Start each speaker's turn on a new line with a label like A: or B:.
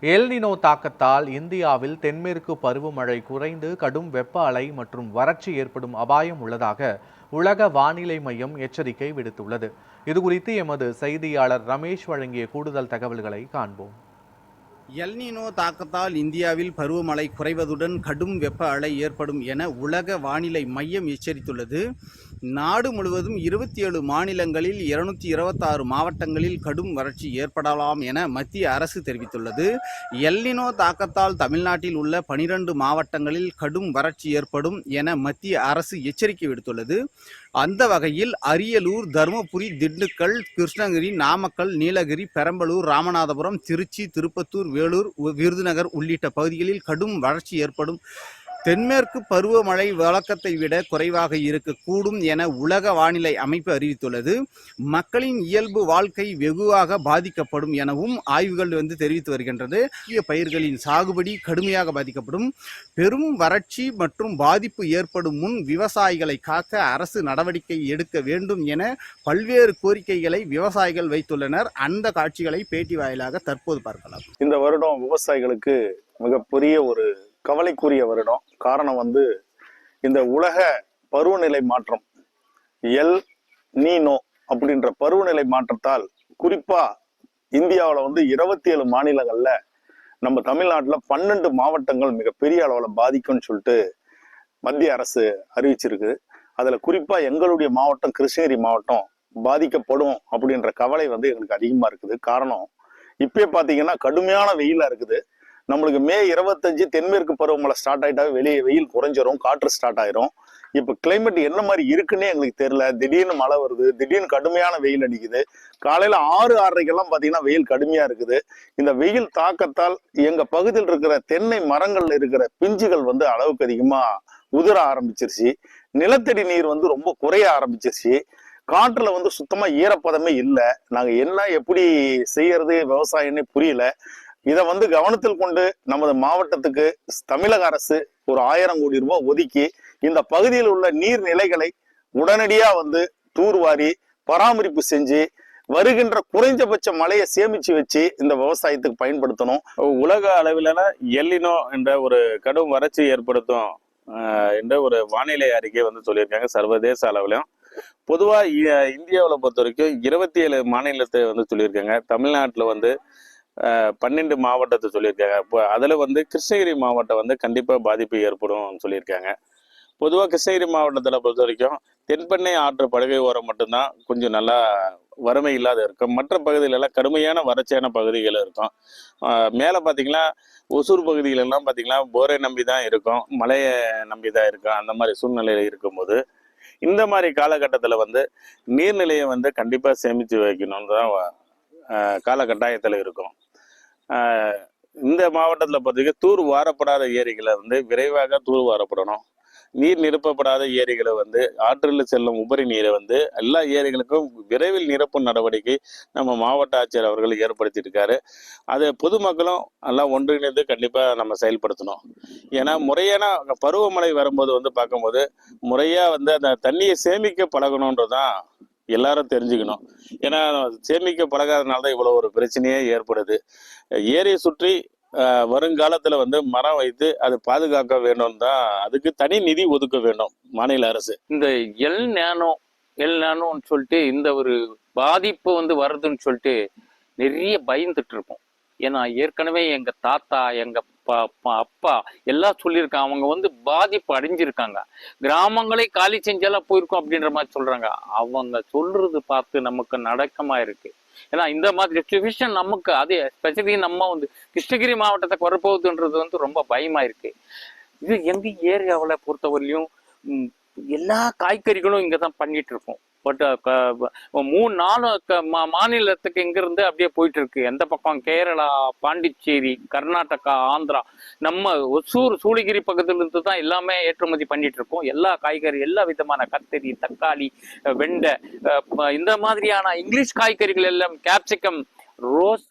A: El Niño தாக்கத்தால் இந்தியாவில் தென்மேற்கு பருவமழை குறைந்து கடும் வெப்ப அலை மற்றும் வறட்சி ஏற்படும் அபாயம் உள்ளதாக உலக வானிலை மையம் எச்சரிக்கை விடுத்துள்ளது. இதுகுறித்து எமது செய்தியாளர் ரமேஷ் வழங்கிய கூடுதல் தகவல்களை காண்போம்.
B: எல்னினோ தாக்கத்தால் இந்தியாவில் பருவமழை குறைவதுடன் கடும் வெப்ப அலை ஏற்படும் என உலக வானிலை மையம் எச்சரித்துள்ளது. நாடு முழுவதும் 27 மாநிலங்களில் 226 மாவட்டங்களில் கடும் வறட்சி ஏற்படலாம் என மத்திய அரசு தெரிவித்துள்ளது. எல்னினோ தாக்கத்தால் தமிழ்நாட்டில் உள்ள 12 மாவட்டங்களில் கடும் வறட்சி ஏற்படும் என மத்திய அரசு எச்சரிக்கை விடுத்துள்ளது. அந்த வகையில் அரியலூர், தருமபுரி, திண்டுக்கல், கிருஷ்ணகிரி, நாமக்கல், நீலகிரி, பெரம்பலூர், ராமநாதபுரம், திருச்சி, திருப்பத்தூர், வேலூர், விருதுநகர் உள்ளிட்ட பகுதிகளில் கடும் வறட்சி ஏற்படும். தென்மேற்கு பருவமழை வழக்கத்தை விட குறைவாக இருக்கக்கூடும் என உலக வானிலை அமைப்பு அறிவித்துள்ளது. மக்களின் இயல்பு வாழ்க்கை வெகுவாக பாதிக்கப்படும் எனவும் ஆய்வுகள் தெரிவித்து வருகின்றது. முக்கிய பயிர்களின் சாகுபடி கடுமையாக பாதிக்கப்படும். பெரும் வறட்சி மற்றும் பாதிப்பு ஏற்படும் முன் விவசாயிகளை காக்க அரசு நடவடிக்கை எடுக்க வேண்டும் என பல்வேறு கோரிக்கைகளை விவசாயிகள் வைத்துள்ளனர். அந்த காட்சிகளை பேட்டி வாயிலாக தற்போது பார்க்கலாம்.
C: இந்த வருடம் விவசாயிகளுக்கு மிகப்பெரிய ஒரு கவலைக்குரிய வருடம். காரணம் இந்த உலக பருவநிலை மாற்றம், எல் நீனோ அப்படின்ற பருவநிலை மாற்றத்தால் குறிப்பா இந்தியாவில் 27 மாநிலங்கள்ல நம்ம தமிழ்நாட்டில் 12 மாவட்டங்கள் மிகப்பெரிய அளவில் பாதிக்கும்னு சொல்லிட்டு மத்திய அரசு அறிவிச்சிருக்கு. அதுல குறிப்பா எங்களுடைய மாவட்டம் கிருஷ்ணகிரி மாவட்டம் பாதிக்கப்படும் அப்படின்ற கவலை எங்களுக்கு அதிகமா இருக்குது. காரணம் இப்பயே பாத்தீங்கன்னா கடுமையான வெயிலா இருக்குது. நம்மளுக்கு மே 25 தென்மேற்கு பருவமழை ஸ்டார்ட் ஆயிட்டாவே வெளியே வெயில் குறைஞ்சிரும், காற்று ஸ்டார்ட் ஆயிரும். இப்ப கிளைமேட் என்ன மாதிரி இருக்குன்னே எங்களுக்கு தெரியல. திடீர்னு மழை வருது, திடீர்னு கடுமையான வெயில் அடிக்குது. காலையில 6-6:30 வெயில் கடுமையா இருக்குது. இந்த வெயில் தாக்கத்தால் எங்க பகுதியில் இருக்கிற தென்னை மரங்கள்ல இருக்கிற பிஞ்சுகள் அளவுக்கு அதிகமா உதிர ஆரம்பிச்சிருச்சு. நிலத்தடி நீர் ரொம்ப குறைய ஆரம்பிச்சிருச்சு. காற்றுல சுத்தமா ஈரப்பதமே இல்லை. நாங்க என்ன எப்படி செய்யறது விவசாயம்னே புரியல. இதை கவனத்தில் கொண்டு நமது மாவட்டத்துக்கு தமிழக அரசு ஒரு 1000 கோடி ரூபாய் ஒதுக்கி இந்த பகுதியில் உள்ள நீர்நிலைகளை உடனடியா தூர்வாரி பராமரிப்பு செஞ்சு வருகின்ற குறைஞ்சபட்ச மழையை சேமிச்சு வச்சு இந்த விவசாயத்துக்கு பயன்படுத்தணும்.
D: உலக அளவிலான எல்னினோ என்ற ஒரு கடும் வறட்சி ஏற்படுத்தும் என்ற ஒரு வானிலை அறிக்கை சொல்லியிருக்காங்க சர்வதேச அளவிலும். பொதுவா இந்தியாவில் பொறுத்த வரைக்கும் 27 மாநிலத்தை சொல்லியிருக்காங்க. தமிழ்நாட்டில் 12 மாவட்டத்தை சொல்லியிருக்காங்க. இப்போ அதில் கிருஷ்ணகிரி மாவட்டம் கண்டிப்பா பாதிப்பு ஏற்படும் சொல்லியிருக்காங்க. பொதுவாக கிருஷ்ணகிரி மாவட்டத்தில் பொறுத்த வரைக்கும் தென்பெண்ணை ஆற்று படுகை ஓரம் மட்டும்தான் கொஞ்சம் நல்லா வறுமை இல்லாத இருக்கும். மற்ற பகுதிகளெல்லாம் கடுமையான வறட்சியான பகுதிகள் இருக்கும். மேலே பார்த்தீங்கன்னா ஒசூர் பகுதிகளெல்லாம் பார்த்தீங்கன்னா போரை நம்பி தான் இருக்கும், மழையை நம்பி தான் இருக்கும். அந்த மாதிரி சூழ்நிலையில் இருக்கும்போது இந்த மாதிரி காலகட்டத்தில் நீர்நிலையை கண்டிப்பாக சேமித்து வைக்கணும்னு தான் காலகட்டாயத்தில் இருக்கும். இந்த மாவட்டத்தில் பார்த்தீங்கன்னா தூர் வாரப்படாத ஏரிகளை விரைவாக தூர் வாரப்படணும். நீர் நிரப்பப்படாத ஏரிகளை ஆற்றில் செல்லும் உபரி நீரை எல்லா ஏரிகளுக்கும் விரைவில் நிரப்பும் நடவடிக்கை நம்ம மாவட்ட ஆட்சியர் அவர்கள் ஏற்படுத்தியிருக்காரு. அதை பொதுமக்களும் எல்லாம் ஒன்றிணைந்து கண்டிப்பா நம்ம செயல்படுத்தணும். ஏன்னா முறையான பருவமழை வரும்போது பார்க்கும்போது முறையா அந்த தண்ணியை சேமிக்க பழகணுன்றதான் எல்லாரும் தெரிஞ்சுக்கணும். ஏன்னா சேமிக்க பழகாதனால தான் இவ்வளவு ஒரு பிரச்சனையே ஏற்படுது. ஏரியை சுற்றி வருங்காலத்துல மரம் வைத்து அதை பாதுகாக்க வேண்டும் தான். அதுக்கு தனி நிதி ஒதுக்க வேண்டும் மாநில அரசு.
E: இந்த எல் நானோன்னு சொல்லிட்டு இந்த ஒரு பாதிப்பு வருதுன்னு சொல்லிட்டு நிறைய பயந்துட்டு இருக்கோம். ஏன்னா ஏற்கனவே எங்க தாத்தா எங்க அப்பா எல்லாம் சொல்லியிருக்காங்க. அவங்க பாதிப்பு அடைஞ்சிருக்காங்க. கிராமங்களே காலி செஞ்செல்லாம் போயிருக்கோம் அப்படின்ற மாதிரி சொல்றாங்க. அவங்க சொல்றது பார்த்து நமக்கு நடக்கமா இருக்கு. ஏன்னா இந்த மாதிரி சுச்சுவேஷன் நமக்கு அது ஸ்பெஷலி நம்ம கிருஷ்ணகிரி மாவட்டத்துக்கு வரப்போகுதுன்றது ரொம்ப பயமா இருக்கு. இது எங்க ஏரியாவில் பொறுத்தவரையிலையும் எல்லா காய்கறிகளும் இங்கதான் பண்ணிட்டு இருக்கோம். பட் 3-4 மாநிலத்துக்கு இங்கிருந்து அப்படியே போயிட்டு இருக்கு. எந்த பக்கம் கேரளா, பாண்டிச்சேரி, கர்நாடகா, ஆந்திரா, நம்ம ஒசூர் சூளகிரி பக்கத்துல இருந்து தான் எல்லாமே ஏற்றுமதி பண்ணிட்டு இருக்கோம். எல்லா காய்கறி, எல்லா விதமான கத்தரி, தக்காளி, வெண்டை, இந்த மாதிரியான இங்கிலீஷ் காய்கறிகள் எல்லாம், கேப்சிகம், ரோஸ்